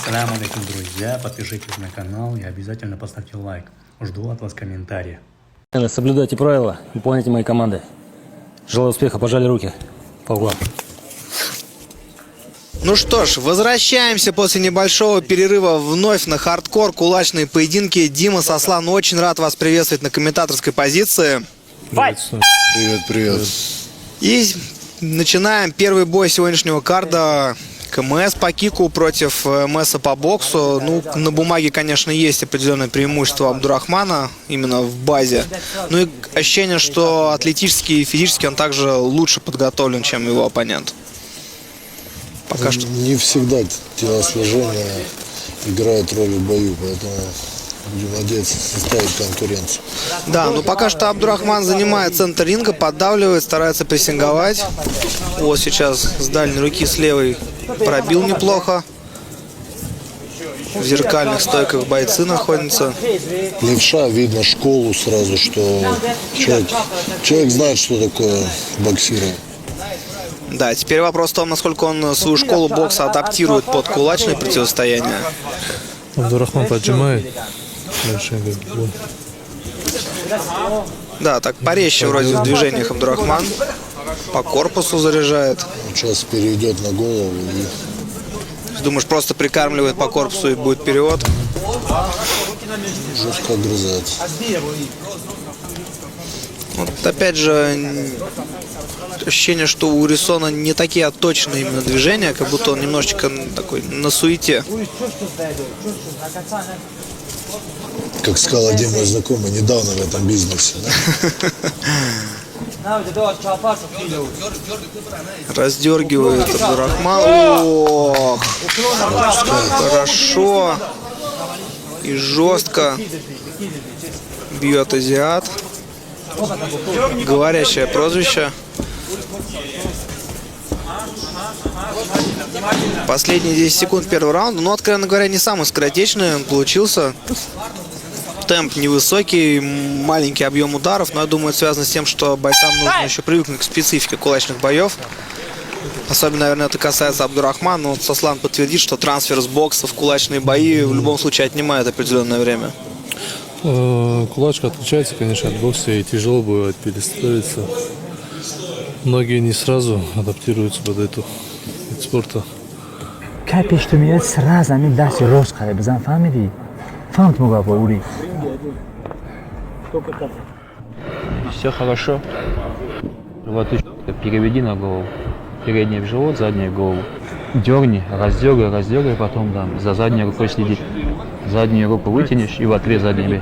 Ассаляму алейкум, друзья, подпишитесь на канал и обязательно поставьте лайк. Жду от вас комментария. Соблюдайте правила, выполняйте мои команды. Желаю успеха, пожали руки. По углам. Ну что ж, возвращаемся после небольшого перерыва вновь на хардкор, кулачные поединки. Дима, Сослан, очень рад вас приветствовать на комментаторской позиции. Привет, привет. И начинаем первый бой сегодняшнего карда. КМС по кику против МСа по боксу. Ну, на бумаге, конечно, есть определенное преимущество Абдурахмана именно в базе. Ну и ощущение, что атлетически и физически он также лучше подготовлен, чем его оппонент. Пока что. Не всегда телосложение играет роль в бою, поэтому будем надеяться составить конкуренцию. Да, но пока что Абдурахман занимает центр ринга, поддавливает, старается прессинговать. Вот сейчас с дальней руки с левой пробил неплохо. В зеркальных стойках бойцы находятся. Левша, видно школу сразу, что человек знает, что такое боксирование. Да, теперь вопрос в том, насколько он свою школу бокса адаптирует под кулачное противостояние. Абдурахман поджимает. Да, так порезче вроде в движениях Абдурахман. По корпусу заряжает. Сейчас перейдет на голову и Думаешь, просто прикармливает по корпусу и будет перевод? жестко огрызается. Вот опять же, ощущение, что у Рисона не такие отточенные именно движения, как будто он немножечко такой на суете. Как сказал один мой знакомый, недавно в этом бизнесе. Да? Раздергивает Абдурахман. Ох, хорошо и жестко бьет азиат. Говорящее прозвище. Последние 10 секунд первого раунда. Ну, откровенно говоря, не самый скоротечный он получился. Темп невысокий, маленький объем ударов. Но я думаю, это связано с тем, что бойцам нужно еще привыкнуть к специфике кулачных боев. Особенно, наверное, это касается Абдурахмана. Но Сослан подтвердит, что трансфер с бокса в кулачные бои в любом случае отнимает определенное время. Кулачка отличается, конечно, от бокса, и тяжело бывает перестроиться. Многие не сразу адаптируются под эту вид спорта. Как что меня сразу мы дальше русская, без фамилии. Фант могла бы Все хорошо. Животочек переведи на голову. Передний в живот, задний в голову. Дерни, раздергай, потом там за задней рукой следи. Заднюю руку вытянешь и в ответ задний бей.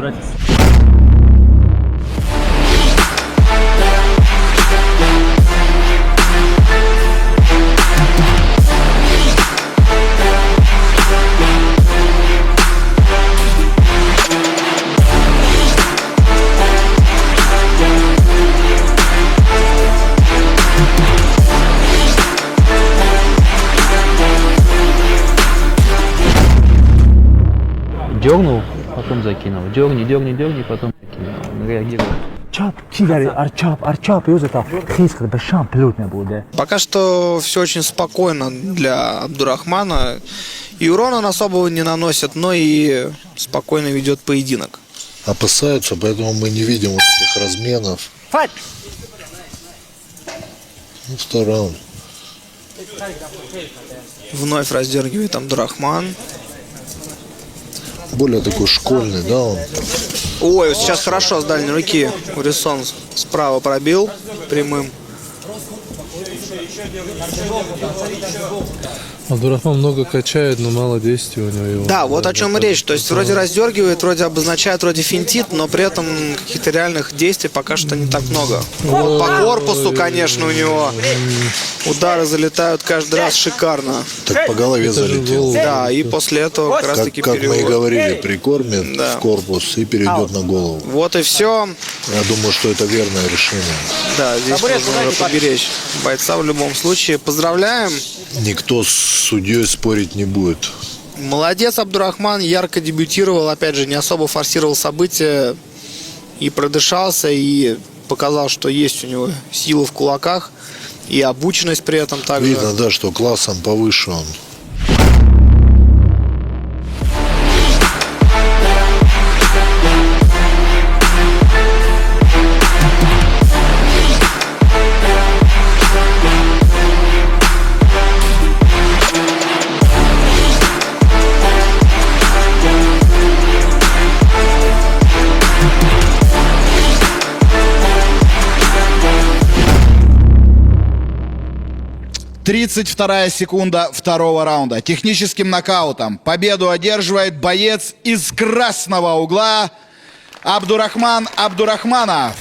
Дернул, потом закинул. Дерни, потом закинул. Он реагирует. Чап, кидари, арчап, и вот это хискал, без шам плют не будет. Пока что все очень спокойно для Абдурахмана. И урона он особого не наносит, но и спокойно ведет поединок. Опасаются, поэтому мы не видим вот этих разменов. Файт! Ну, второй раунд. Вновь раздергивает Абдурахман. Более такой школьный, да, он? Ой, сейчас хорошо с дальней руки Урисон справа пробил прямым. Абдурахман много качает, но мало действий у него. Да, вот о чем и речь. То есть вроде раздергивает, вроде обозначает, вроде финтит, но при этом каких-то реальных действий пока что не так много. Вот по корпусу, конечно, у него удары залетают каждый раз шикарно. Так по голове залетел. Да, и после этого как раз таки Как мы и перевод. говорили, прикормит Да. в корпус и перейдет на голову. Вот и все. Я думаю, что это верное решение. Да, здесь нужно уже поберечь бойца в любом случае. Поздравляем. Никто с судьей спорить не будет. Молодец, Абдурахман, ярко дебютировал, опять же, не особо форсировал события и продышался, и показал, что есть у него сила в кулаках, и обученность при этом также. Видно, да, что классом повыше он. 32 секунда второго раунда. Техническим нокаутом победу одерживает боец из красного угла Абдурахман Абдурахманов.